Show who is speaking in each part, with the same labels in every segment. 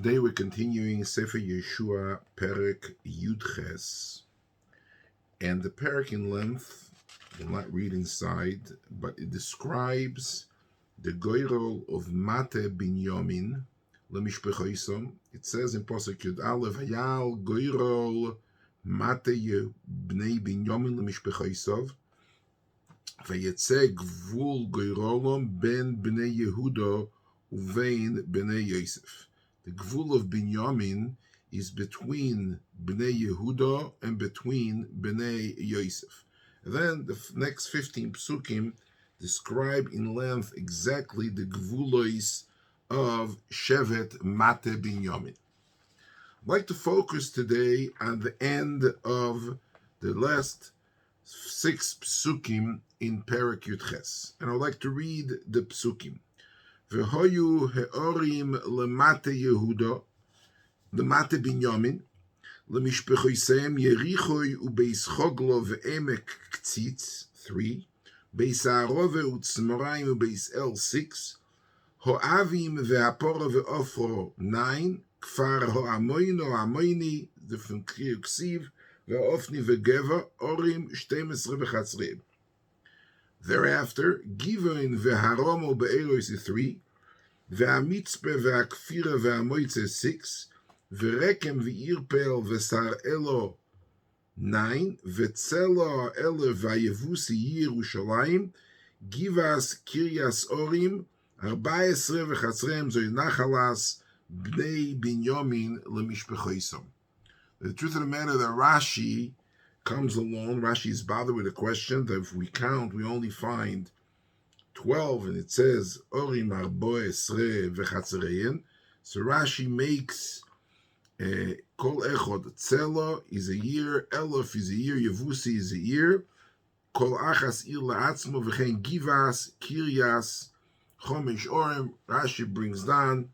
Speaker 1: Today we're continuing Sefer Yehoshua, Perek Yudches, and the Perek in length, we'll not read inside, but it describes the goyrol of Mate Binyamin lemishpechoisom. It says in Pasuk Yud Aleph, Hayal goyrol Mate bnei Binyamin lemishpechoisov, vayetze gvul goyrolom ben bnei Yehuda uvein bnei Yosef. The Gvul of Binyamin is between Bnei Yehuda and between Bnei Yosef. And then the next 15 psukim describe in length exactly the Gvulois of Shevet Mate Binyamin. I'd like to focus today on the end of the last 6 psukim in Perek Yudches. And I'd like to read the psukim. V'hoyu he'orim lemate Yehuda, lemate Binyamin, lemishpechoisem Yerichoi ubeis Choglo ve'emek Ktzitz, 3, beis Arove u'tzmoraim ubeis El, 6, ho'avim ve'apora ve'ofro, 9, kfar ho'amoino ha'amoini, the from Kriuksiv, ve'ofni ve'geva, orim 12 v'chatzreim. Thereafter, Givoin ve'haromo be'elois 3, ve'amitzpe ve'akfira ve'amoitze 6, ve'rekem ve'irpel ve'sar elo 9, ve'tzelo ele ve'yevusi Yerushalayim, Givas Kiryas Orim 14 v'chatzreim zoi nachalas bnei Binyamin lemishpechoisom. The truth of the matter that Rashi comes along. Rashi is bothered with a question that if we count, we only find 12, and it says Orim Arbo Esre V'Chatzereyen. So Rashi makes Kol Echod Tzelo is a year, Elof is a year, Yevusi is a year, Kol Achas Ir La'atzmo V'chein Givas Kiryas Chomesh Orim. Rashi brings down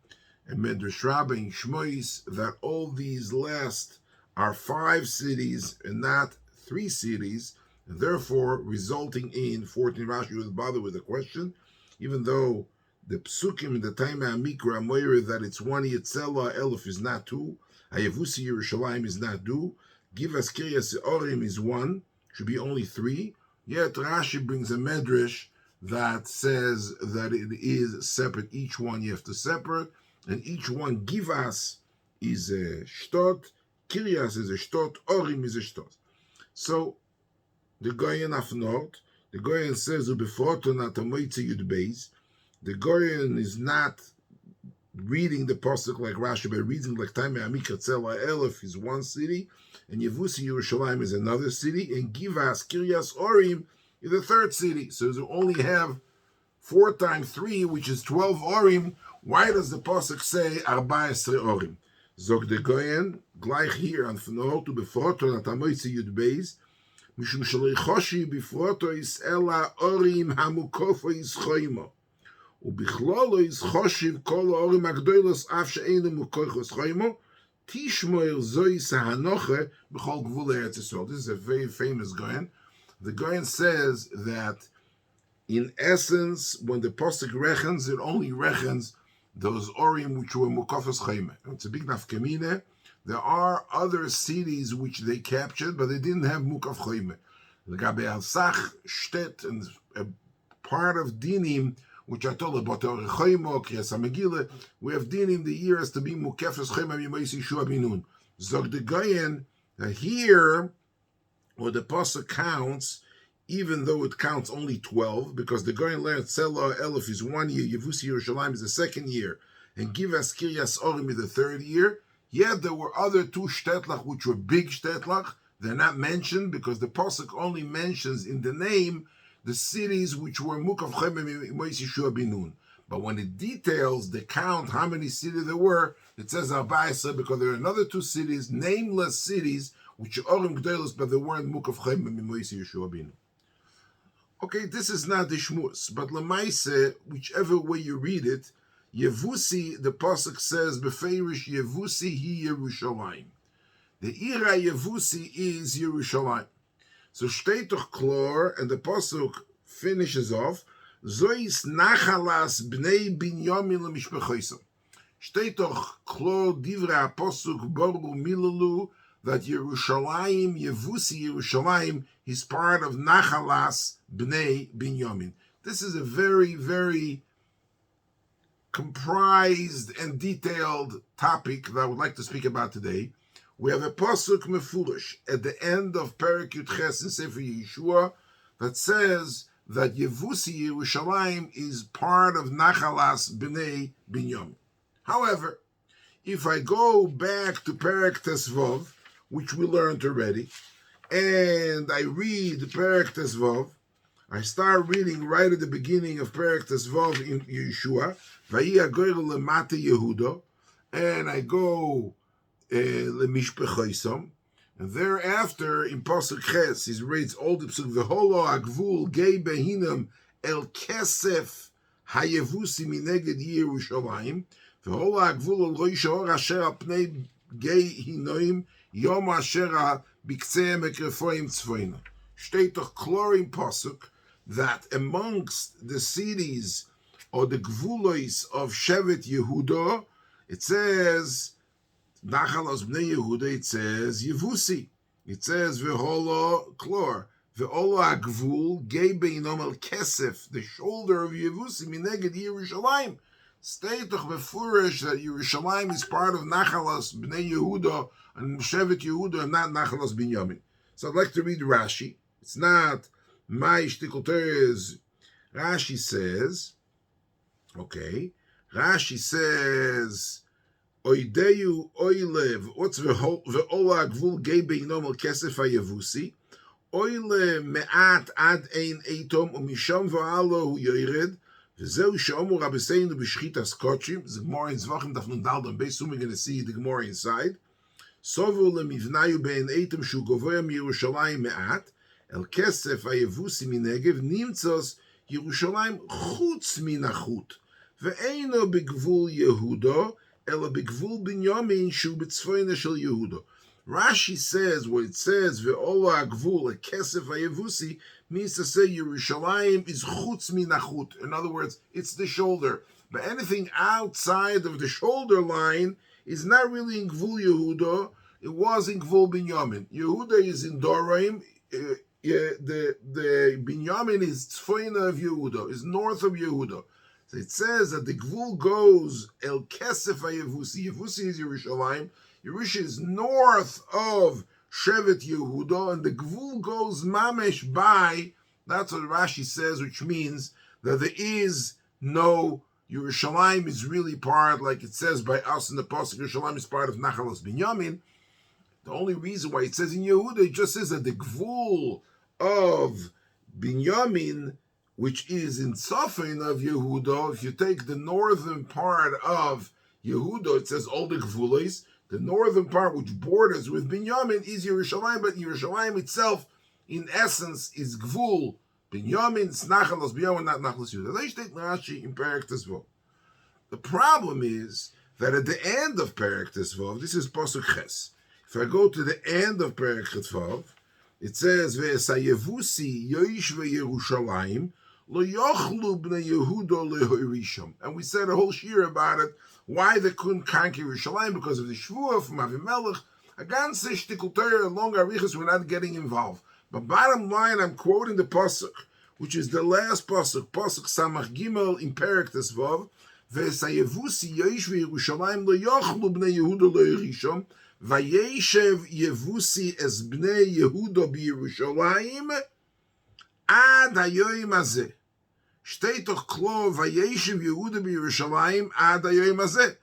Speaker 1: a Medrash Rabbah in Shmois that all these last are 5 cities and not 3 cities, and therefore resulting in 14. Rashi was bothered with the question, even though the psukim in the time of Mikra Moira that it's 1 Yetzela Elif is not 2, Hayevusi Yerushalayim is not 2, Givas Kiryas Orim is 1, should be only 3. Yet Rashi brings a medrash that says that it is separate. Each one you have to separate, and each one Givas is a shtot, Kiryas is a shtot, Orim is a shtot. So the Goyen Afnot, the Goyen says Ubefroton Atamoitze Yud Beis. The Goyen is not reading the pasuk like Rashi, but reading like Taimei Amikra Tzela Elef is 1 city, and Yevusi Yerushalayim is another city, and Givas Kiryas Orim is the 3rd city. So you only have 4 times 3, which is 12 Orim. Why does the pasuk say 14 Orim? Zog the Goyen, gleich hier an Fnot Ubefroton Atamoitze Yud Beis. Mishum shalei choshi bifroto is ela orim hamukofo is choimo. Ubichlolo is choshiv kol orim agdoilos af she'enu mukochos choimo. Tishmoil zoi sahanoche b'chol gvul Eretz Yisrael. This is a very famous Goyen. The Goyen says that in essence, when the posuk rechens, it only rechens those orim which were mukofos choime. It's a big nafkamine. There are other cities which they captured, but they didn't have Mukaf Choime. The Gabe Al-Sach, Shtet, and a part of Dinim, which I told about Choimo, Kriyas HaMegillah, we have Dinim, the year has to be Mukefes Choime Mimoisi Shua Binun. Zog the Goyen, here, where the Pasuk counts, even though it counts only 12, because the Goyen learned Tzela Elef is 1 year, Yevusi Yerushalayim is the 2nd year, and Givas Kiryas Orim is the 3rd year. Yet there were other 2 shtetlach which were big shtetlach. They're not mentioned because the pasuk only mentions in the name the cities which were Mukav Chemem Moisi Shua Binun. But when it details the count how many cities there were, it says Arbaisa because there are another 2 cities, nameless cities, which are Orim Gdelos, but they weren't Mukav Chemem Moisi Shua Binun. Okay, this is not the Shmus, but Lemaise, whichever way you read it, Yevusi, the pasuk says, Befeirish Yevusi hi Yerushalayim. The Ira Yevusi is Yerushalayim. So steht doch klar, and the pasuk finishes off, Zois nachalas bnei Binyamin lemishpechoisam. Steht doch klar divrei Apostel Boru Milalu that Yerushalayim, Yevusi Yerushalayim, is part of Nachalas Bnei Binyamin. This is a very, very comprised and detailed topic that I would like to speak about today. We have a pasuk mefurish at the end of Perek Yudches in Sefer Yehoshua that says that Yevusi Yerushalayim is part of Nachalas Bnei Binyamin. However, if I go back to Perek Tesvav, which we learned already, and I read Perek Tesvav, I start reading right at the beginning of Perek Tesvav in Yehoshua, Vayi Agoyer Lemate Yehuda, and I go Lemishpechoisom, and thereafter in Pasuk Ches, he reads all the Pasuk, V'holo Agvul Gei Behinam El Kesef Hayevusi Mineged Yerushalayim, V'holo Agvul El Roi Shor Asher Al Pnei Gei Hinoim Yom Asher Biktzei Mekrefoim Tzvoina. Steht doch klar in Pasuk that amongst the cities or the Gvulois of Shevet Yehuda, it says Nachalos Bnei Yehuda, it says Yevusi. It says V'holo Klor. V'holo Agvul Gei Beinom El Kesef, the shoulder of Yevusi, Mineged Yerushalayim. State doch befurish that Yerushalayim is part of Nachalos Bnei Yehuda and Shevet Yehuda and not Nachalos Binyamin. So I'd like to read Rashi. It's not my shtickle teres. Rashi says, okay, Rashi says, Oideyu oilev, what's ve'ola gvul gei beinom el kesef hayevusi, oile me'at ad ein eitom, umisham v'alo hu yoired, v'zeu she'omu rabbeseinu b'shchitas kochim, the Gemara in Zvachim daf nun dal dan beis, soon we're going to see the Gemara inside, sovu lemivnayu be'en eitom shu govoya miYerushalayim me'at, el kesef hayevusi minegev, nimtzos Yerushalayim chutz minachut, ve'eino b'gvul Yehuda, Ela b'gvul Binyamin shu b'tzvoina shel Yehuda. Rashi says what it says, ve'ola agvul, a kesef hayevusi, means to say Yerushalayim is chutz minachut. In other words, it's the shoulder. But anything outside of the shoulder line is not really in gvul Yehuda. It was in gvul Binyamin. Yehuda is in Doraim. The Binyamin is tzvoina of Yehuda, is north of Yehuda. So it says that the Gvul goes El Kesef HaYevusi. Yevusi is Yerushalayim. Yerusha is north of Shevet Yehuda, and the Gvul goes Mamesh by, that's what Rashi says, which means that there is no, Yerushalayim is really part, like it says by us in the Pasuk, Yerushalayim is part of Nachalos Binyamin. The only reason why it says in Yehuda, it just says that the Gvul of Binyamin, which is in Safin of Yehuda, if you take the northern part of Yehuda, it says all the Gvulis, the northern part which borders with Binyamin is Yerushalayim, but Yerushalayim itself, in essence, is Gvul. Binyamin, it's Nachalos Binyamin, not Nachalos Yehuda. Let's take Rashi in Perek Tesvav. The problem is that at the end of Perek Tesvav, this is Pasuk Ches. If I go to the end of Perek Tesvav, it says, Ve'esayevusi yoishve Yerushalayim, Lo yochlu bnei Yehuda lehoirisham. And we said a whole shiur about it, why they couldn't conquer Yerushalayim, because of the Shvuah from Avimelech. Again, say shtikul Torah, long arichas, we're not getting involved. But bottom line, I'm quoting the Pasuk, which is the last Pasuk, Pasuk Samach Gimel in Perek Tesvav, Ve'esayevusi yoishve Yerushalayim, Lo yochlu bnei Yehuda lehoirisham, Vayeshev Yevusi es bnei Yehuda b'Yerushalayim, Ad hayoyim hazeh. Steht doch klar, Vayeshev Yehuda b'Yerushalayim ad hayoyim hazeh.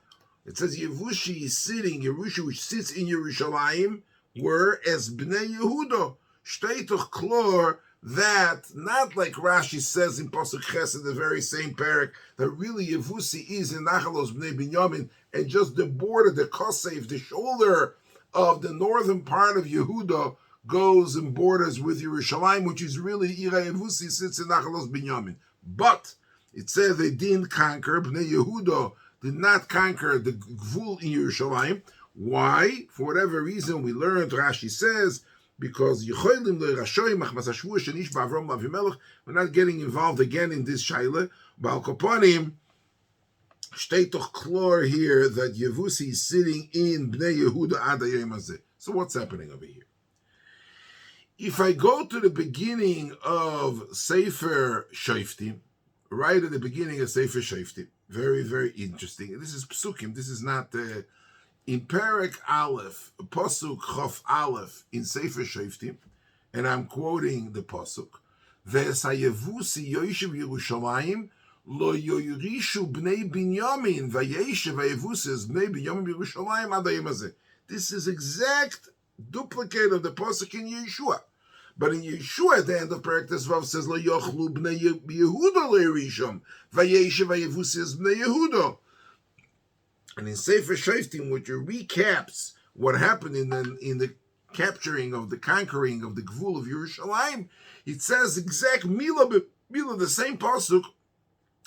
Speaker 1: It says Yevushi is sitting, Yerusha which sits in Yerushalayim, were as Bnei Yehuda. Steht doch klar that, not like Rashi says in Pasuk Ches in the very same parak, that really Yevusi is in Nachalos Bnei Binyamin, and just the border, the Kosef, the shoulder of the northern part of Yehuda, goes and borders with Yerushalayim, which is really Ira Yevusi, sits in Nachalos Binyamin. But it says they didn't conquer, Bnei Yehuda did not conquer the Gvul in Yerushalayim. Why? For whatever reason, we learned, Rashi says, because we're not getting involved again in this shaila. Bal Kaponim, Steht doch klar here that Yevusi is sitting in Bnei Yehuda ad hayom hazeh. So what's happening over here? If I go to the beginning of Sefer Shoftim, right at the beginning of Sefer Shoftim, very, very interesting. This is Psukim. This is not in Perek Aleph, Pasuk Chof Aleph in Sefer Shoftim, and I'm quoting the Pasuk. V'esayevusi yoishev Yerushalayim lo yoyrishu bnei Binyamin vayeshev hayevusis bnei Binyamin Yerushalayim ad hayom hazeh. This is exact duplicate of the Pasuk in Yeshua. But in Yeshua, at the end of Perek Tesvav says lo yochlu bnei Yehuda leirisham vayeshev hayevusis bnei Yehuda. And in Sefer Shoftim, which recaps what happened in the capturing of the conquering of the Gvul of Yerushalayim, it says exact Mila, the same pasuk,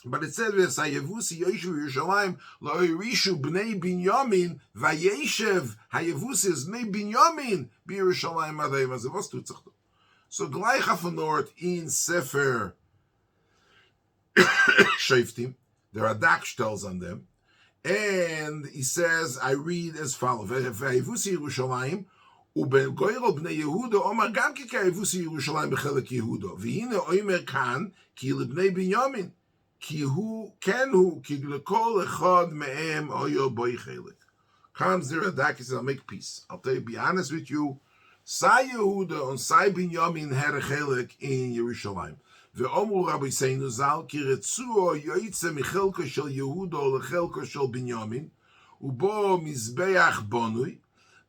Speaker 1: but it says Hayevusi Yeshu Yerushalayim Loirishu Bnei Binyamin Vayeshev Hayevusi Bnei Binyamin Yerushalayim Adayim Azeh. Was tut sich da? So gleich afenort in Sefer Shoftim, the Radak tells on them. And he says, I read as follows: "Vayevusi Yerushalayim uben goyro bnei Yehuda omar gam ki kayevusi Yerushalayim bechelek Yehuda. V'hine oimer kan ki lebnei Binyamin ki hu ken hu ki lekol echad me'em oyo boy chelek." Comes there a dak, he says, I'll make peace. I'll tell you, be honest with you. Sai Yehuda and Sai Binyamin had a chelek in Yerushalayim. ואומרו רבי סיינו ז"ל, כי רצוו יוצא מחלקו של יהודה לחלקו של בנימין, ובו מזבח בונוי,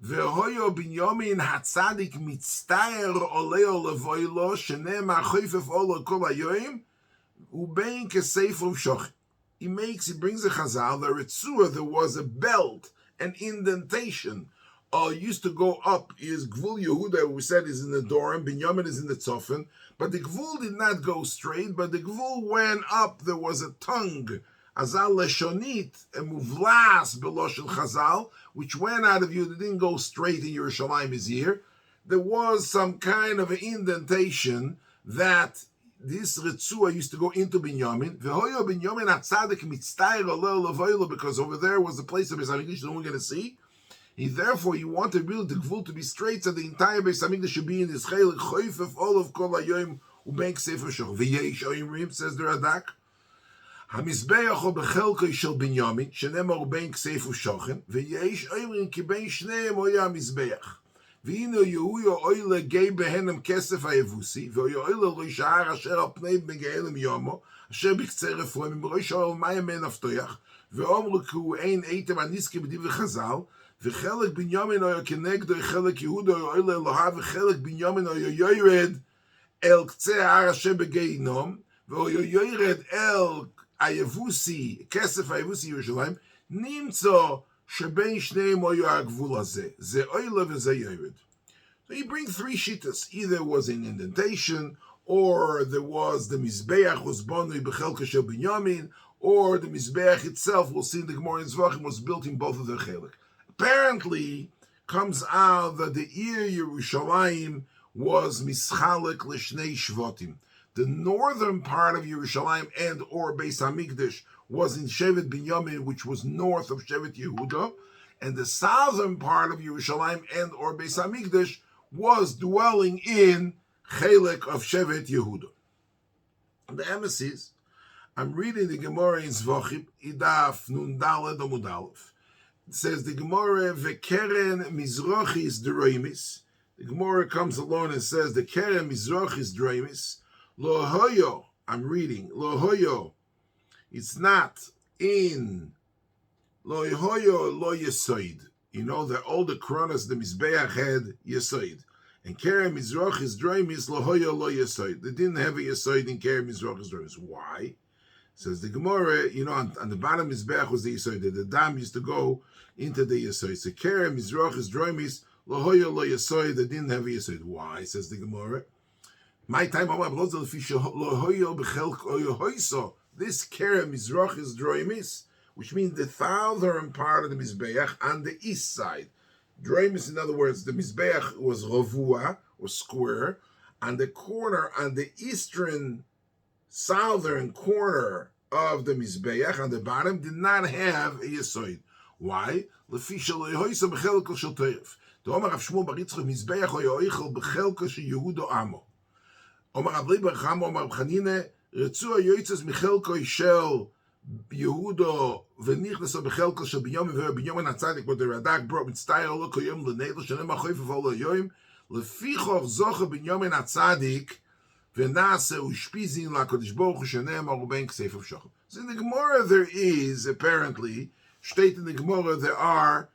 Speaker 1: והויו בנימין הצדיק מצטער עולהו לבוי לו, שנאמר חופף עולו כל היום, ובין כסייף ושוכן. He brings a chazal, the Ritzua, there was a belt, an indentation, used to go up. Is Gvul Yehuda, we said, is in the Dorim, Binyamin is in the Tzofen, but the Gvul did not go straight, but the Gvul went up. There was a tongue, Azal Leshonit, a Muvlas Beloshel Chazal, which went out of you, it didn't go straight in Yerushalayim is here. There was some kind of an indentation that this Ritzua used to go into Binyamin. V'hoyo Binyamin HaTzadik Mitztayr Oleh Levoilo, because over there was the place of Beis HaMikdash that we're going to see. Therefore, you wanted really the Gvul to be straight, so the entire Beis HaMikdash should be in this Chelik Choifef all of Kol HaYom Ubank Sefer Shoch. V'yesh Oyimrim, says the Radak, HaMizbeach ho bechelkoi shel Binyamin, shenemar Ubank Sefer Shochen, v'yesh Oyimrim ki ben shneim oya HaMizbeach. V'hino Yehuyo oyle gei behenem kesef hayevusi, v'oyo oyle lo yishar asher al pnei b'ge'elim yomo, asher b'ktzei refuim, v'roi shol mayim men aftoyach, v'omru ku ein eitem aniske b'divrei Chazal, וחלק בנימין היה כנגדו, חלק יהודה היה אלוהיו, וחלק בנימין היה יורד אל קצה ההר אשר בגיהינום, והיה יורד אל היבוסי, כסף היבוסי ירושלים, נמצא שבין שניהם היה הגבול הזה. זה אוילה וזה יורד. So you bring three shittas. Either it was an indentation, or there was the Mizbeach was bonui b'chelka shel Binyamin, or the Mizbeach itself, we'll see in the Gemara in Zvachim, was built in both of their chelik. Apparently, comes out that the Yerushalayim was mischalek l'shnei shvatim. The northern part of Yerushalayim and or Beis HaMikdash was in Shevet Binyamin, which was north of Shevet Yehuda, and the southern part of Yerushalayim and or Beis HaMikdash was dwelling in Chelek of Shevet Yehuda. The emissaries, I'm reading the Gemara in Zvachim, Idaf Nun Daled Amud Aleph. It says the Gemara, Vekeren Mizrachis Droimis. The Gemara comes along and says, the Keren Mizrachis Droimis. Lo Hoyo, I'm reading, Lo Hoyo, it's not in Lo Hoyo Lo Yesoid. You know, the older Kronos, the Mizbeach had Yesoid. And Keren Mizrachis Droimis, Lo Hoyo Lo Yesoid. They didn't have a Yesoid in Keren Mizrachis Droimis. Why? Says the Gemara, you know, on the bottom Mizbeach was the Yesoid. The dam used to go into the Yesoid. So Kerem, Mizrachis, Droimis, Lo Hoyo, Lo Yesoid, they didn't have a Yesoid. Why? Says the Gemara. My time, Lo Hoyo, Bechelk, Oyo, Hoyso. This Kerem, Mizrachis, Droimis, which means the southern part of the Mizbeach on the east side. Droimis, in other words, the Mizbeach was Rovua, or square. On the corner, on the eastern southern corner of the Mizbeach on the bottom did not have a Yesoid. Why? Lefi shelo yehoisa b'chelko shel teiref. The Omer Rav Shmuel bar Yitzchak Mizbeach hoyoichel b'chelko shel Yehudo amo. Omer Rav Leib bar Chama Omer Rav Chanine Retzu hayoitzes michelko shel Yehudo v'nichneso b'chelko shel Binyamin v'Binyamin HaTzadik, what the Radak brought with style lo koyom l'neidl shenem ha'choyf v'olo yoyim lefi choch zoche Binyamin HaTzadik v'nase u'shpizin la'kodesh Baruch Hu shenem ha'ruben ksef of shochem. So in the Gemara there is apparently state in the Gemara there are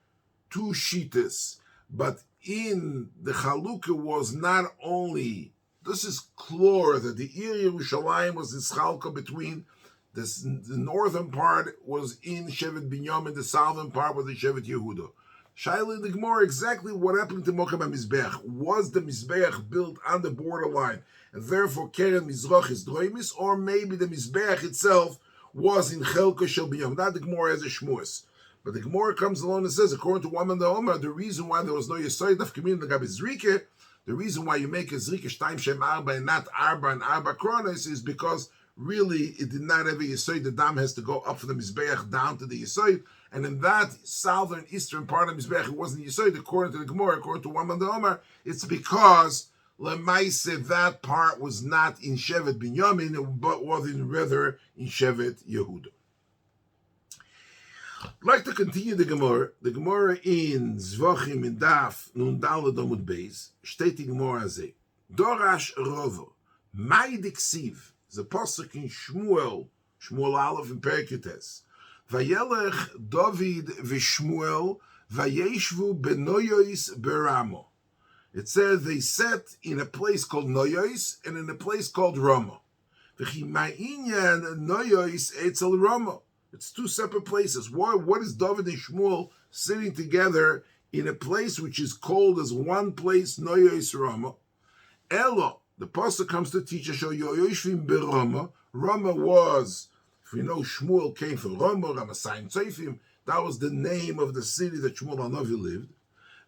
Speaker 1: two shitas, but in the Chalukas was not only, this is clear that the Yerushalayim was this Chalka between this, the northern part was in Shevet Binyamin, the southern part was in Shevet Yehuda. Shaila in the Gemara, exactly what happened to Mokem HaMizbeach. Was the Mizbeach built on the borderline, and therefore Keren Mizrach is Droimis, or maybe the Mizbeach itself was in Chelka Shel Binyamin? Not the Gemara as a Shmuas. But the Gemara comes along and says, according to one and the Omer, the reason why there was no Yesoid of Kamin the Gabi Zrike, the reason why you make a Zrike Shtaim Shem Arba and not Arba and Arba Kronos is because really it did not have a Yesoid. The dam has to go up from the Mizbeach down to the Yesoid. And in that southern, eastern part of Mizbeach, it wasn't Yesoid. According to the Gemara, according to one and the Omer, it's because Lemaise, that part was not in Shevet Binyamin, but was rather in Shevet Yehuda. I'd like to continue the Gemara. The Gemara in Zvachim in Daf Nun Daled Amud Beis steht die Gemara azeh. Dorash Rovo Mai Diksiv. The pasuk in Shmuel Aleph in Perikutes. Vayelech David v'Shmuel vayeshvu benoyos beramo. It says they sat in a place called Noyos and in a place called Rama. V'chi ma'inyan Noyos etzel Rama. It's two separate places. What is David and Shmuel sitting together in a place which is called as one place, Noyos Rama? Elo, the pasuk comes to teach us, Yoyishvim berama. Rama was, if we know Shmuel came from Rama, Ramasayim Tzofim, that was the name of the city that Shmuel HaNavi lived.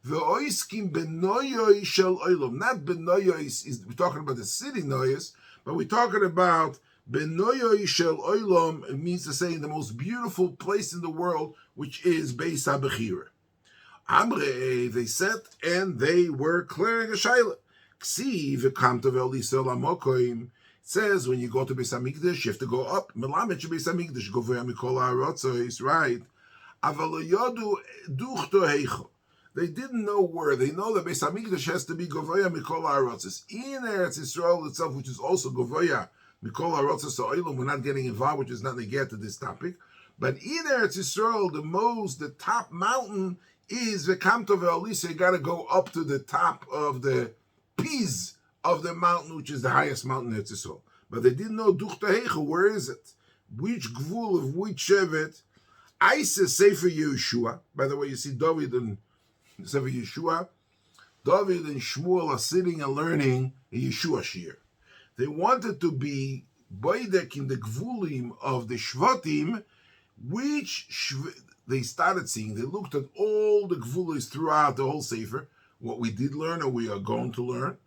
Speaker 1: Ve'oiskim benoyos shel olam. Not benoyos, we're talking about the city Noyos, but we're talking about Benoyos shel olam. It means to say in the most beautiful place in the world, which is Beis HaBechira. Amre, they sat and they were clearing a shayla. Ksiv v'kamta ve'olisel amokoim. It says when you go to Beis HaMikdash, you have to go up. Melamed Beis HaMikdash govea mikol ha'arotzos, right? Aval yodu duchto heicho. They didn't know where. They know that Beis HaMikdash has to be govea mikol ha'arotzos. In Eretz Yisrael itself, which is also govea Mikol HaRotzos Ha'olam, we're not getting involved, which is not to get to this topic. But in Eretz Yisrael, the top mountain is V'kamto Ve'olisa. You got to go up to the top of the piz of the mountain, which is the highest mountain in Eretz Yisrael. But they didn't know Duchta Heicha, where is it? Which gvul of which shevet? I say Sefer Yehoshua. By the way, you see David and Sefer Yehoshua. David and Shmuel are sitting and learning a Yeshua Shiur. They wanted to be boidek in the gvulim of the shvatim, which they started seeing. They looked at all the gvulis throughout the whole Sefer, what we did learn or we are going to learn,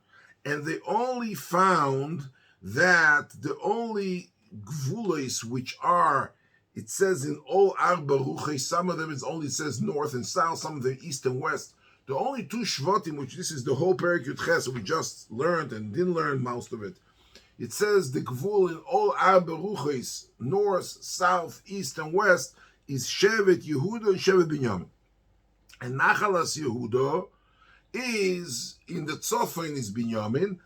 Speaker 1: and they only found that the only gvulis which are, it says in all Arba Ruchei, some of them it only says north and south, some of them east and west. The only two shvatim, which this is the whole Perek Yud Ches, we just learned and didn't learn most of it. It says the gvul in all Arba Ruchos, north, south, east, and west, is Shevet Yehuda and Shevet Binyamin. And Nachalas Yehuda is in the Tzofin is Binyamin,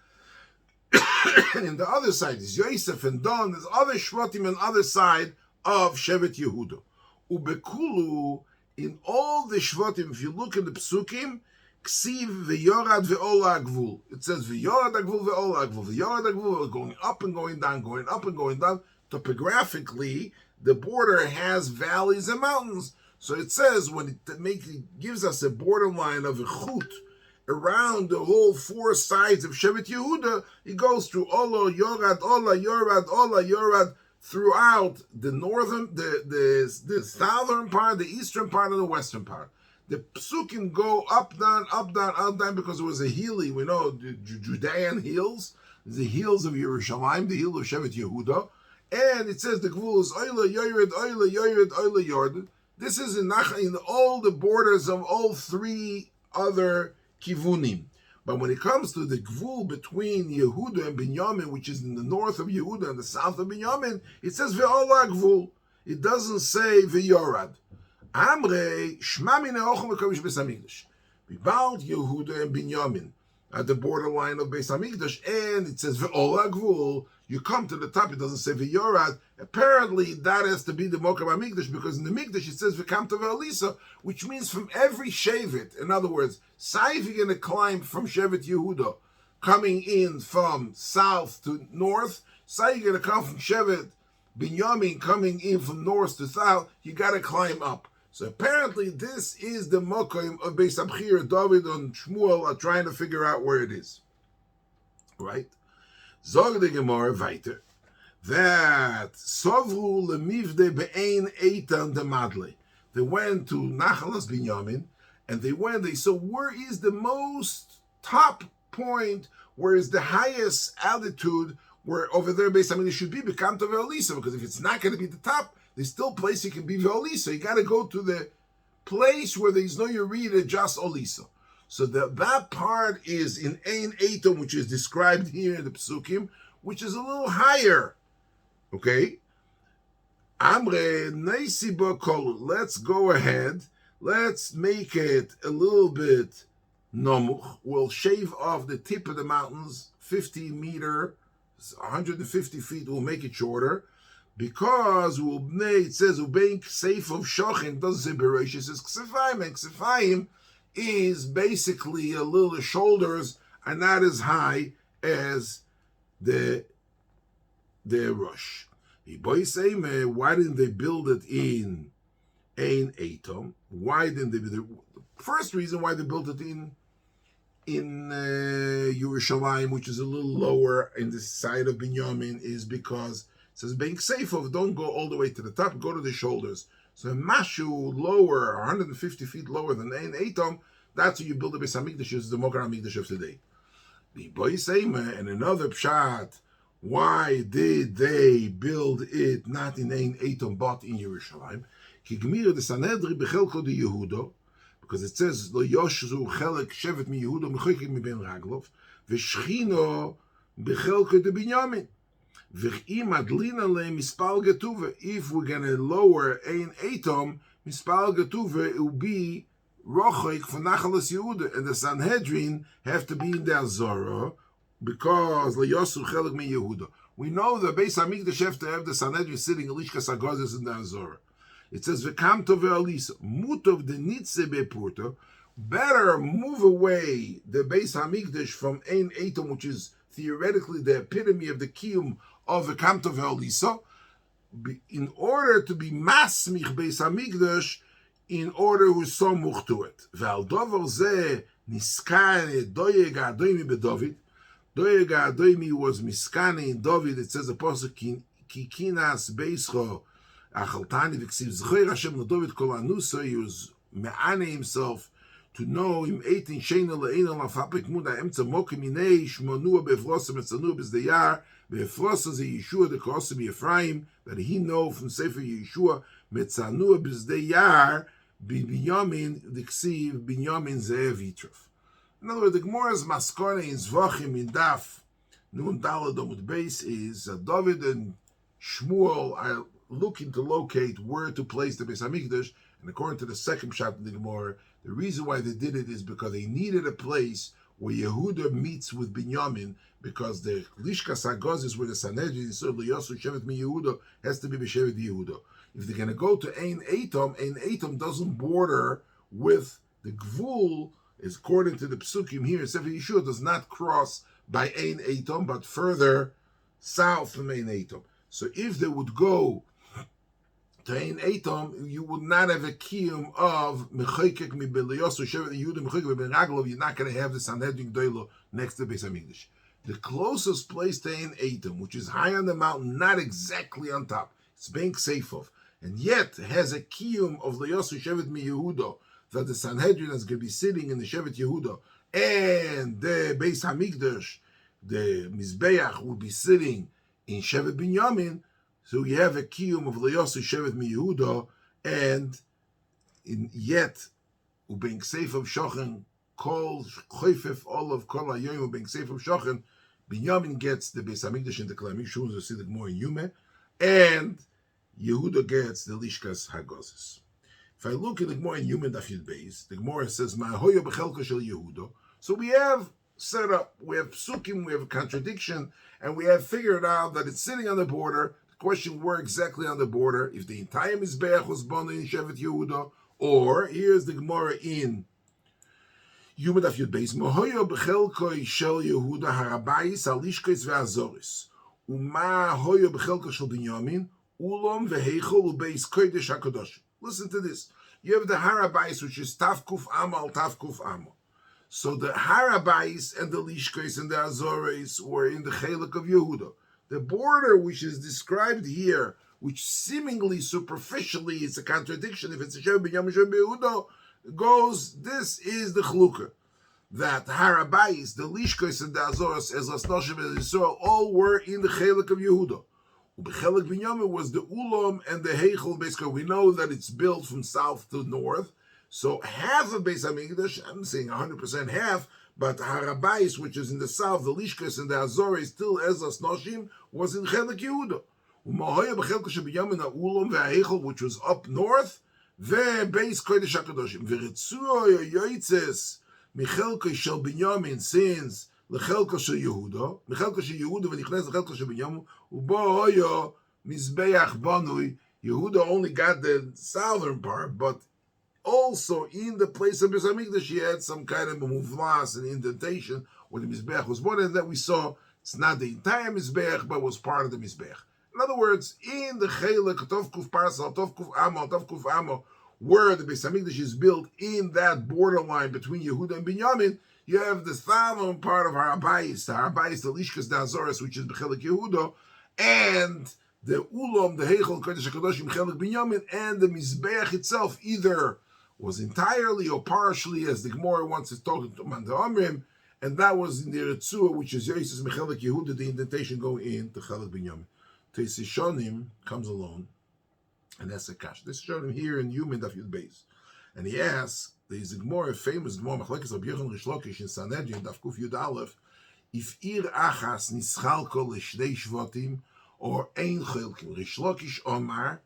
Speaker 1: and in the other side is Yosef and Dan. There's other Shvatim on the other side of Shevet Yehuda. Ubekulu, in all the Shvatim, if you look at the Psukim, Ksiv v'yorad ve'ola agvul. It says v'yorad agvul ve'ola agvul. V'yorad agvul, going up and going down, going up and going down. Topographically, the border has valleys and mountains. So it says when it gives us a borderline of a chut around the whole four sides of Shevet Yehuda, it goes through Ola, Yorad, Ola, Yorad, Ola, Yorad, throughout the northern, the southern part, the eastern part, and the western part. The psukim go up, down, up, down, up, down, because it was a hilly. We know the Judean hills, the hills of Yerushalayim, the hill of Shevet Yehuda, and it says the gvul is oila yored, oila yored, oila yored. This is in all the borders of all three other kivunim. But when it comes to the gvul between Yehuda and Binyamin, which is in the north of Yehuda and the south of Binyamin, it says ve'ola gvul. It doesn't say ve'yorad. Amrei shma min ha'ochel v'kovish beis hamikdash. We bound Yehuda and Binyamin at the borderline of Beis Hamikdash, and it says ve'ola gvul. You come to the top, it doesn't say ve'yorad. Apparently, that has to be the Mokam HaMikdash, because in the Mikdash it says v'kamta ve'alisa, which means from every shevet. In other words, say if you're going to climb from Shevet Yehuda, coming in from south to north, say you're going to come from Shevet Binyamin, coming in from north to south, you got to climb up. So apparently this is the Mokim of Beis Abchir. David and Shmuel are trying to figure out where it is. Right? Zog the Gemara weiter, that Sovru lemivde be'ein eitan de madle. They went to Nachalas Binyamin, and they saw where is the most top point, where is the highest altitude, where over there Beis Hamikdash should be Bekamta ve'olisa, because if it's not going to be the top, there's still a place it can be ve'olisa. You got to go to the place where there's no Yerida, just olisa. So that part is in Ein Eitom, which is described here in the Psukim, which is a little higher. Okay? Amre Neisiba Kol. Let's go ahead. Let's make it a little bit nomuch. We'll shave off the tip of the mountains, 50 meter, 150 feet. We'll make it shorter. Because it says, Ubein Seif of Shochin, doesn't say Bereish, it says Ksefayim, and Ksefayim is basically a little, the shoulders are not as high as the rush. Why didn't they build it in Ein Eitom? Why didn't they? The first reason why they built it in Yerushalayim, which is a little lower in the side of Binyamin, is because it says being safe of don't go all the way to the top, go to the shoulders. So Mashu lower, 150 feet lower than Ein Eitom, that's how you build the Beis Hamikdash, is the Mokar HaMikdash of today. And another pshat, why did they build it not in Ein Eitom but in Yerushalayim? Because it says Lo Yoshzu Chelek Shevet Mi Yehuda Mechoyek Mi Ben Raglov V'Shchino Bechelko de Binyamin. If we're going to lower Ein Eitom, Mispal Getuve, it will be Rochik for Nachalas Yehuda, and the Sanhedrin have to be in the Azora, because Leyosu Chelik Mi Yehuda. We know the Beis Hamikdash have to have the Sanhedrin sitting in Lishkas Agozes in the Azora. It says V'kamto ve'alisa mutov de nitze be'purto. Better move away the Beis Hamikdash from Ein Eitom, which is theoretically the epitome of the kiyum of the Kamto ve'alisa, in order to be masmich Beis Hamikdash, in order to samuch to it. Ve'al dover zeh niskane doyeg ha'adoimi beDavid. Doyeg ha'adoimi was miskane in David. It says a pasuk kikinas beischo achaltani v'ksiv zchoir Hashem l'David kol anusa. He was me'ane himself to know him 18 sheina le'ena lafapik muda emtza mokim inei shmonua be'efrosa metzanua b'zdeyar be'efrosa ze Yeshua the kosim Ephraim, that he know from Sefer Yehoshua metzanua b'zdeyar Binyamin diksiv Binyamin ze'ev yitrof. In other words, the Gemara's maskone in Zvachim in Daf Nun Daled Amud Beis is David and Shmuel are looking to locate where to place the Beis Hamikdash, and according to the second chapter of the Gemara, the reason why they did it is because they needed a place where Yehuda meets with Binyamin, because the Lishkas Hagaz is where the Sanhedrin, so Liyasu Shevet Mi Yehuda has to be B'Shevet Yehuda. If they're going to go to Ein Eitom doesn't border with the Gvul, is according to the Psukim here, Sefer Yehoshua does not cross by Ein Eitom, but further south from Ein Eitom. So if they would go to Ein Eitom, you would not have a kiyum of Mechoyek mi Beliyosu Shevet Yehuda Mechoyek mi Ben Raglov. You're not going to have the Sanhedrin Gdoilo next to Beis Hamikdash. The closest place to Ein Eitom, which is high on the mountain, not exactly on top, it's Bank Seifov, and yet has a kiyum of Leyosu Shevet mi Yehuda, that the Sanhedrin is going to be sitting in the Shevet Yehuda, and the Beis Hamikdash, the Mizbeach, will be sitting in Shevet Binyamin. So you have a kiyum of Leyosu Shevet Mi Yehuda, and yet ubeing safe of Shochen kol choifef olav kol hayoyim ubeing safe of Shochen. Binyamin gets the Beis Hamikdash in the Kalamim Shulz or Siddiq more in Yume, and Yehuda gets the Lishkas Hagozis. If I look at the Gemara in Yume Daf Yud Beis, the Gemara says Ma'hoya b'chelka shel Yehuda. So we have set up, we have psukim, we have a contradiction, and we have figured out that it's sitting on the border. The question, where exactly on the border? If the entire Mizbeach was born in Shevet Yehuda, or here's the Gemara in Yuma Daf Yud Beis, Mahoyo b'chelkoi shel Yehuda harabayis alishkos ve'azoris, uma hoyo b'chelko shel Binyamin ulom veheichol ubeis kodesh hakadosh. Listen to this. You have the harabayis, which is tafkuf amo al tafkuf amo. So the harabayis and the lishkos and the azoris were in the chelik of Yehuda. The border, which is described here, which seemingly superficially is a contradiction, if it's a Shevet Binyamin Shevet Yehuda, goes, this is the Chalukas, that Harabayis, the Lishkos and the Azoros, as Lasnoshim and Yisrael, all were in the Chelik of Yehuda. Chelik Binyamin was the Ulam and the Heichel. Basically, we know that it's built from south to north, so half of Beis Hamikdash, I'm saying 100% half, but Harabayis, which is in the south, the Lishkos and the Azoros, still as Lasnoshim, was in Chelik Yehuda. Which was up north, Beis Kodesh HaKadoshim. V'ritzuo yoitzes Michelko shel Binyamin since Lechelko shel Yehuda, Michelko shel Yehuda v'nichnes Lechelko shel Binyamin, ubo hoyo Mizbeach banui. Yehuda only got the southern part, but also in the place of Beis Hamikdash, she had some kind of a muvlas and indentation where the Mizbeach was born, and that we saw it's not the entire Mizbeach, but was part of the Mizbeach. In other words, in the Chelik, Tovkuf Parsal, Tovkuf Amo, where the Beis Hamikdash is built in that borderline between Yehuda and Binyamin, you have the southern part of Harabayis, the Lishkas Dazoris, which is Bechelik Yehuda, and the Ulam, the Heichel, Kodesh HaKadoshim, Bechelik Binyamin, and the Mizbeach itself either was entirely or partially, as the Gemara wants to talk to Manda Amrim, and that was in the Ritzua, which is Yosis Bechelik Yehuda, the indentation going in to Chelik Binyamin. Teisishonim comes along, and that's a kash. This Shonim here in Yumin Daf Yud Beis, and he asks, there's a Gemara, famous Gemara, Machlekes Rabbi Yochanan Rish Lakish in Sanhedrin Daf Kuf Yud Aleph, if Ir Achas Nischalko L'Shnei Shvotim, or Ein Chelkim. Rish Lakish Omar,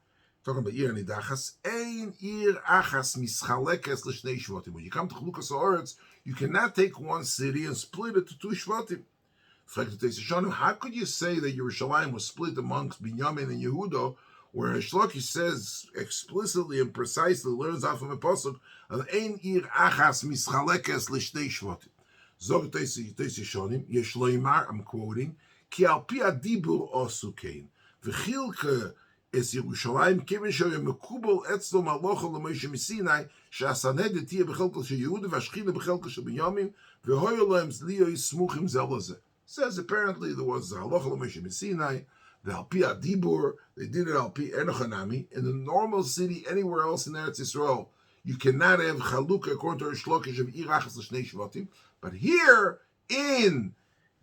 Speaker 1: talking about Ir Nidachas, Ein Ir Achas Mischalekes L'Shnei Shvotim. When you come to Chalukas Haaretz, you cannot take one city and split it to two Shvotim. How could you say that Yerushalayim was split amongst Binyamin and Yehuda, where Lakish says explicitly and precisely, learns out from a pasuk, "Ein ir achas mischalekes l'shnei shvotim." Zog Teisishonim, yesh loimar, I'm quoting, ki al pi adibur osu kein, v'chilke es Yerushalayim kiven shoyem mekubel etzlo malocha l'Moshe misinai, she'asaned tiyeh b'chelko shel Yehuda v'ashchina b'chelko shel Binyamin, v'hoyo lohem zliyo yismuchim zel lezeh. Says apparently there was halacha l'Moshe misinai, the alpi adibur, they did it alpi enochanami. In the normal city anywhere else in Eretz Yisrael, you cannot have chalukah according to Rish Lakish of irachas l'shnei shvatim. But here in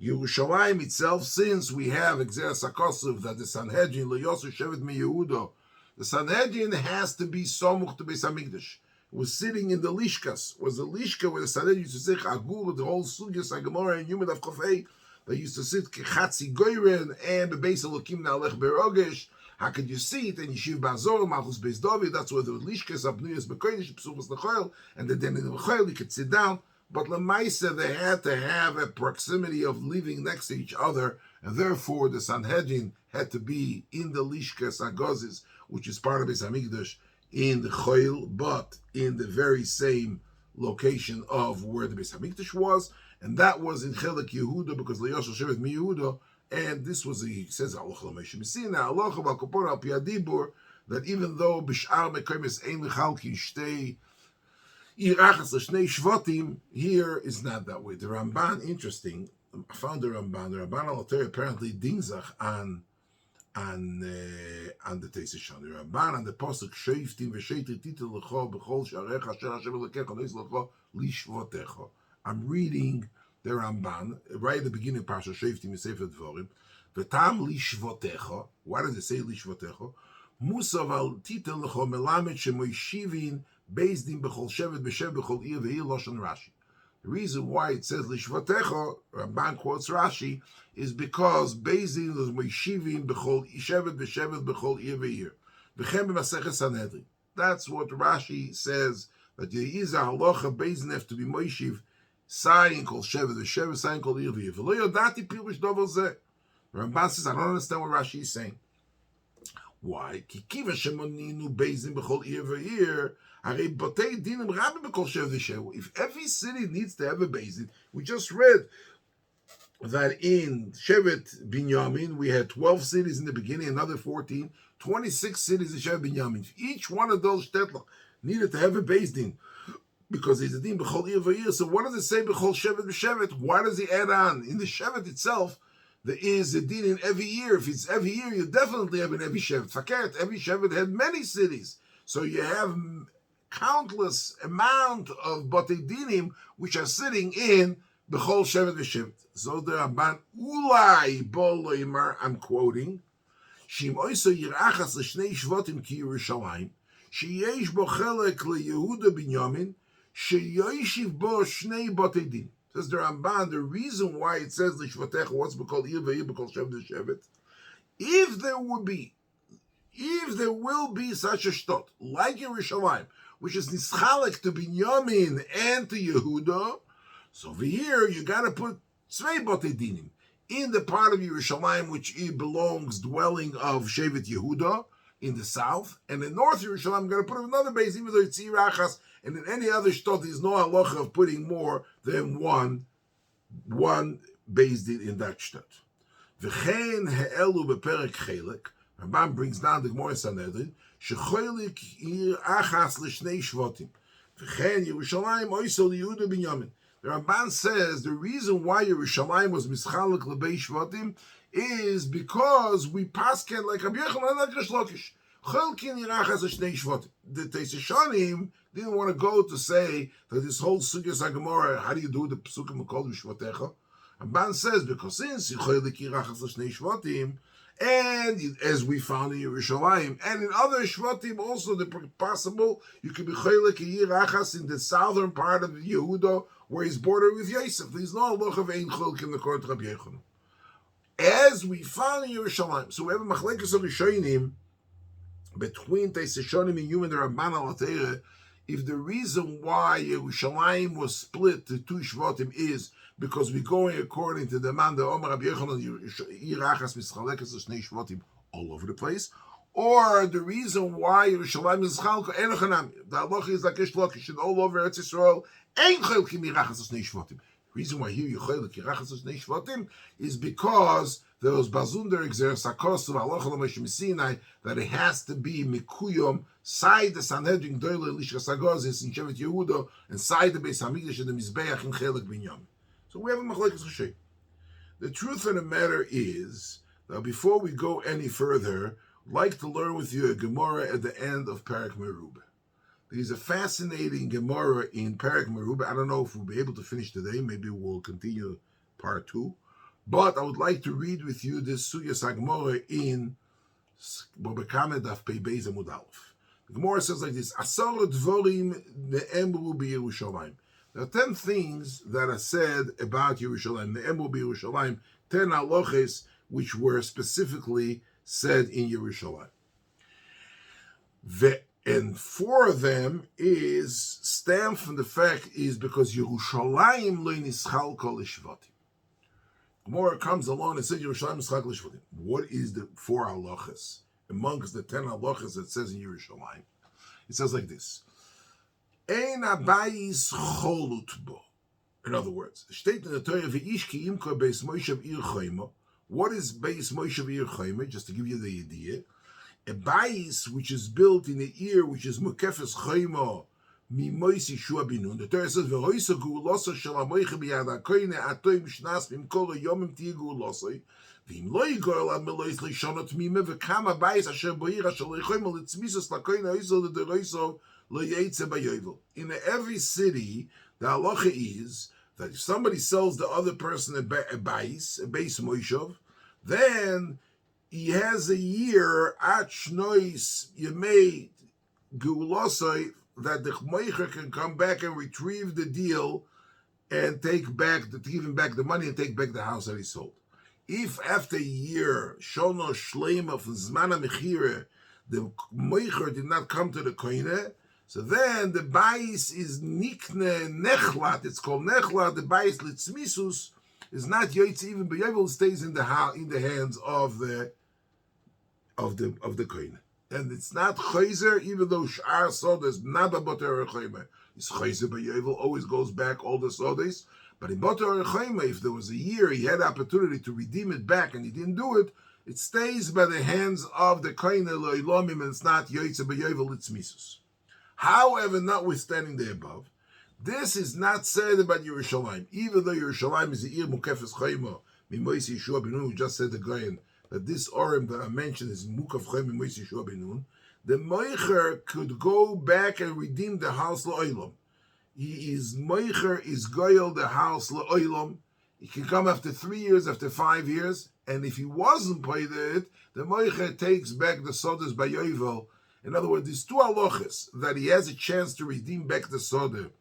Speaker 1: Yerushalayim itself, since we have Exeras HaKosov that the Sanhedrin Leyosu Shevet Mi Yehuda, the Sanhedrin has to be somuch to Beis Hamikdash. It was sitting in the Lishkas. It was the Lishka where the Sanhedrin used to say Agur, the whole Sugyas HaGemara and Yuma Daf Chofei. They used to sit Kechatzi Goyren and Bebeis Elokim Nalech Berogesh. How could you see it? And Yeshiv Bazor, Malchus Beis David, that's where the Lishkas, Abnuyas Bekodesh, Psufas Nechoel, and then in the Michoel you could sit down. But Lamaisa, they had to have a proximity of living next to each other, and therefore the Sanhedrin had to be in the Lishkas Agozis, which is part of Beis Hamikdash, in the Choil, but in the very same location of where the Beis Hamikdash was, and that was in Chelik Yehuda, because Leyoshel Shevet Mi Yehuda, and this was, he says, Aloch L'Moshe Messina, Aloch V'Alkopor Al Pi Adibur, that even though B'Shar Mekoymes Ein L'Chalkin Shtei Irachas L'Shnei Shvotim, here is not that way. The Ramban, interesting, I found the Ramban Al-Ter apparently dingzach on the Teisishon. The Ramban on the Pasuk Sheiftim V'Sheitri Titel L'Cho B'Chol Sharecha Asher Hashem Elokecha Neis L'Cho Lishvotecha. I'm reading the Ramban right at the beginning of Parsha Sheiftim in Sefer Dvorim. V'tam lishvotecha. Why does it say lishvotecha? Musav al titel lecho melamed shemoishivin beis din b'chol shevet b'shev b'chol ir v'ir loshan Rashi. The reason why it says lishvotecha, Ramban quotes Rashi, is because beis din is moishivin b'chol shevet b'shevet b'chol ir v'ir. V'chem b'maseches Sanhedrin. That's what Rashi says, that there is a halacha beis din have to be moishiv sign called shevet v'shevet, sign called ir v'ir. V'lo yodati pirush dovel zeh. Ramban says, I don't understand what Rashi is saying. Why? If every city needs to have a basin, we just read that in Shevet Binyamin we had 12 cities in the beginning, another 14, 26 cities in Shevet Binyamin. Each one of those shtetl needed to have a basin because it's a din b'chol ir v'ir. So what does it say b'chol shevet b'shevet? Why does he add on in the shevet itself? There is a din in every year. If it's every year, you definitely have in every shevet. Faket, every shevet had many cities. So you have countless amount of batei dinim which are sitting in b'chol shevet v'shevet. So the Ramban ulai bo loimar, I'm quoting, shim oiso yirachas l'shnei shvotim ki Yerushalayim, sheyesh bo chelek leYehuda Binyamin, sheyoishiv bo shnei batei din. Says the Ramban, the reason why it says l'shvatecha, what's called ir v'ir b'kol shevet v'shevet, if there will be such a shtot like Yerushalayim, which is nischalek to Binyamin and to Yehuda, so over here you got to put tzvei batei dinim in the part of Yerushalayim which belongs dwelling of Shevet Yehuda in the south, and in North Yerushalayim I'm going to put another base, even though it's irachas. And in any other shtot, there's no halacha of putting more than one beis din in that shtot. V'chein he'elu beperek chelek. Ramban brings down the Gemara Sanhedrin. Shecholik ir achas l'shnei shvotim. V'chein Yerushalayim oisol Yehuda Binyamin. The Ramban says the reason why Yerushalayim was mischalek l'bei shvotim is because we pasken like Rabbi Yochanan like Rish Lakish. Cholkin ir achas l'shnei shvotim. The Teiseshanim didn't want to go to say that this whole Sugya Sagamora, how do you do the Psukim called Shvatecha? And Ban says, because since Shvatim, and as we found in Yerushalayim, and in other Shvatim also, the possible, you can be Chaylik Yirachas in the southern part of Yehuda, where he's bordered with Yosef. There's no loch of Ein Chulk in the court of Rabbi Yochanan. As we found in Yerushalayim, so we have a Machlekes of Rishonim between Teiseshonim and Yom and the Ramban al Teireh. If the reason why Yerushalayim was split to two Shvatim is because we're going according to the man, the Omer Rabbi Yochanan, Yirachas Mischalekes Shnei Shvatim all over the place, or the reason why Yerushalayim is Chalka Enochanam, the halacha is like Rish Lakish all over Eretz Yisrael, Ein Chalkim Yirachas Shnei Shvatim. The reason why here Yirachas Shnei Shvatim is because there was Bazunder Exer Sakosu Halacha L'Moshe Sinai that it has to be Mikuyom side the Sanhedrin Doyle Lishka Sagozis in Shevet Yehuda and side the Beis Hamikdash and the Mizbeach in Chelek Binyamin. So we have a Machlekes Choshen. The truth of the matter is that before we go any further, I'd like to learn with you a Gemara at the end of Perek Merubah. There's a fascinating Gemara in Perek Merubah. I don't know if we'll be able to finish today. Maybe we'll continue part 2. But I would like to read with you this Sugya Sagmora in Bobekame Daf Pei Beis Amud Aleph. The Gemara says like this: Asar dvorim ne'emru b'Yerushalayim. There are 10 things that are said about Yerushalayim. Ne'emru b'Yerushalayim, 10 halachos which were specifically said in Yerushalayim. And 4 of them is stemmed from the fact is because Yerushalayim lo nischal kol shvatim. Gemara comes along and says Yerushalayim nischal kol shvatim. What is the 4 halachos amongst the 10 halachos that says in Yerushalayim? It says like this: Ein abayis cholut bo. In other words, steht in the Torah v'ish ki imko beis Moshe ir chayma. What is beis Moshe ir chayma? Just to give you the idea. A bayis which is built in the ear, which is mukefes chayma mi moisi shua binun. The Torah says v'hoisa gu'ulosa shel hamoiche b'yad hakoyne atoy mishnas b'mkol yomim tiye gu'ulosoi v'im lo yigol ad melois leishonot mime v'kama bayis asher bo'ir asher leichayma litzmisos lakoyne oiso l'deroiso lo yeitze bayovel. In every city, the halacha is that if somebody sells the other person a bayis, a beis moishov, Then he has a year at Shnois Yemei Geulosoi that the Moicher can come back and retrieve the deal and give him back the money and take back the house that he sold. If after a year, Shono Shleima from Zmana Mechire, the Moicher did not come to the Koine, so then the Bais is Nikne Nechlat, it's called Nechlat, the Bais Litzmisus is not Yoitz even B'Yovel, stays in the hands of the Koine. And it's not Chayzer, even though Sh'ar Soda is not a Boter Chaymer. It's Chayzer B'Yovel, always goes back all the Sodas. But in Boter Chaymer, if there was a year he had the opportunity to redeem it back and he didn't do it, it stays by the hands of the Koine Lo'ilomim, and it's not Yoitze B'Yovel, it's Misus. However, notwithstanding the above, this is not said about Yerushalayim. Even though Yerushalayim is the Ir Mukefes Chaymer, Mimoisi Yeshua Benu, who just said the Goyen, that this Orim that I mentioned is Mukaf Chaymer Mimoisi Yeshua Benu, the Moicher could go back and redeem the house Lo'olam. Moicher is Goyel the house Lo'olam. He can come after 3 years, after 5 years, and if he wasn't paid it, the Moicher takes back the Sodas by Yovel. In other words, there's two halachas that he has a chance to redeem back the Soda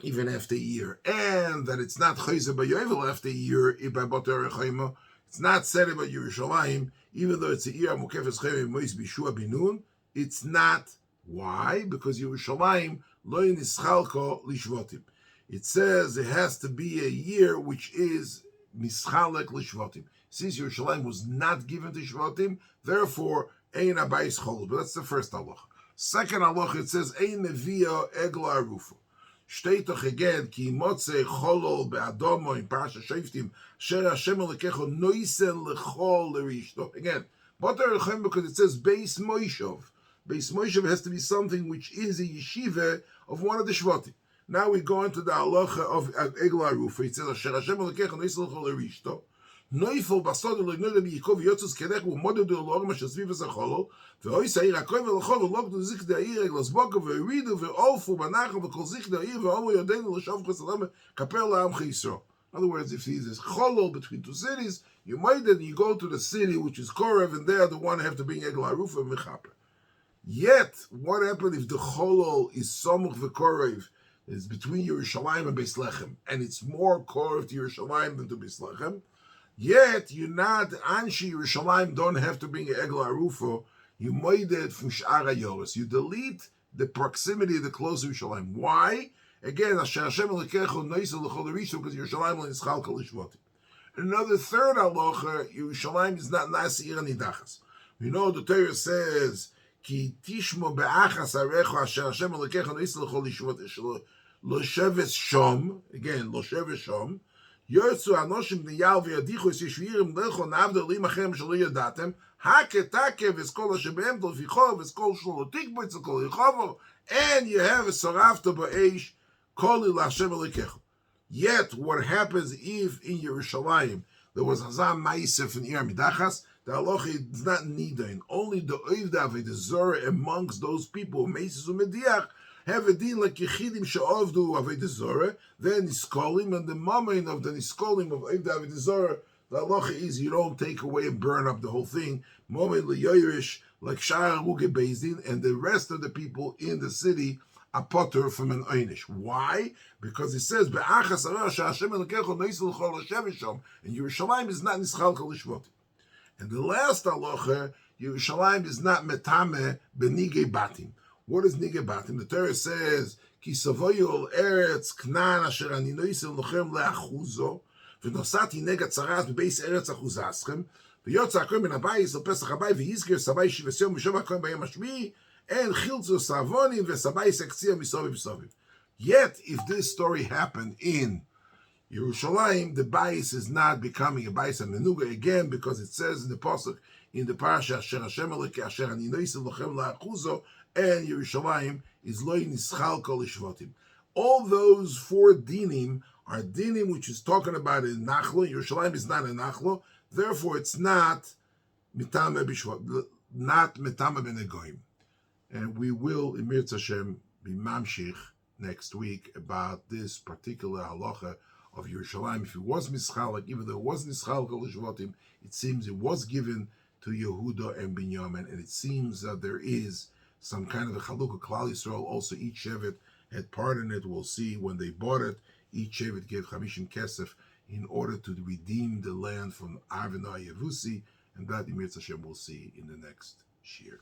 Speaker 1: even after a year, and that it's not Chayzer by Yovel after a year, by Boter Chaymer. It's not said about Yerushalayim, even though it's a year Mukefes Chaymer Mois Bishua Binun. It's not. Why? Because Yerushalayim lo nischalko lishvotim. It says it has to be a year which is nischalek lishvotim. Since Yerushalayim was not given to shvotim, therefore ein abayis chol. But that's the first halacha. Second halacha, it says ein nevia egla arufa. Steht doch again, ki motze cholol be'adomo in Parashat Shoftim, sher Hashem Elokecho noisen lechol lerishto. Again, Boter Lechem, because it says Beis Moishov. Beis Moishov has to be something which is a yeshiva of one of the Shvatim. Now we go into the halacha of Egla Arufa. It says, sher Hashem Elokecho noisen lechol lerishto. Noifel basod le'noida biyikov yotzos kedech u'modedu l'orma shesviv v'zacholol ve'oi sa'ir ha'koy v'lachol v'logdu zik da'ir eglas boko ve'iridu ve'olfu b'nachal v'kol zik da'ir ve'omu yodenu l'shav chesed kaper la'am Yisrael. In other words, if there's cholol between two cities, you might then you go to the city which is Korev, and there the one have to bring Egla Arufa and Mechaper. Yet, what happened if the cholol is Somuch v'Korev, is between Yerushalayim and Beis Lechem, and it's more Korev to Yerushalayim than to Beis Lechem? Yet, you're not, Anshi Yerushalayim don't have to bring an Egla Arufa. You made it from Sh'ar HaYoros. You delete the proximity of the close Yerushalayim. Why? Again, Asher Hashem Elokecho noisel l'chol l'rishon, because Yerushalayim l'nischal kol l'shvotim. Another third halacha, Yerushalayim is not nasi ir nidachas. We know the Torah says, Ki tishmo be'achas arecho Asher Hashem Elokecho noisel l'chol l'shvotim l'sheves shom. Again, l'sheves shom. Yotzu anoshim niyal v'yadichu yishvirim lecho navdo limachem shelo yadatem haketake v'skol hashebehem dolficho v'skol shlo tikbo v'skol yichovo, and you have a soravto ba'eish koli l'Hashem Elokecho. Yet, what happens if in Yerushalayim there was Hazam Ma'isef in Ir Midachas? The halacha is not nidain. Only the oivda v'dezorah amongst those people who meises u'mediach have a din like Yechidim she'ovdu Avodah Zorah, then Niskolim, and the mamain of the Niskolim of Avodah Zorah, the halacha is you don't take away and burn up the whole thing. Momen le'yoyrish, like Sha'ar Ruge Bezdin, and the rest of the people in the city are potter from an einish. Why? Because it says, Be'achas areh she'Hashem Elokecho noisel l'chol l'sheves shom, and Yerushalayim is not nischal kol l'shvotim. And the last halacha, Yerushalayim is not metame benigei batim. What is nigei batim? The Torah says, Ki savoyu ol eretz knan asher ani noisel lochem le'achuzo, v'nosati nega tzaras b'beis eretz achuzaschem, v'yotza hakohen ben habayis al pesach habayis v'yizger sabai shivesiyom mishom hakohen bayom hashvi'i, and chilzu savonim v'sabai sektzia misoviv soviv. Yet, if this story happened in Yerushalayim, the bayis is not becoming a bayis menuga again, because it says in the pasuk in the parasha asher Hashem Elokecho asher ani noisel lochem le'achuzo, and Yerushalayim is loy nischal kol l'shvotim. All those four dinim are dinim which is talking about a nachlo. Yerushalayim is not a nachlo, therefore it's not mitame b'shvot, not mitame b'negoim. And we will, in Mirz Hashem, be mamshich next week about this particular halacha of Yerushalayim. If it was mischalek, even though it wasn't mischalek al Shvatim, it seems it was given to Yehuda and Binyamin, and it seems that there is some kind of a Chalukas. Klal Yisrael also, each Shevet had part in it. We'll see when they bought it. Each Shevet gave 50 kesef in order to redeem the land from Avnei Yevusi, and that Imir Hashem will see in the next Shiur.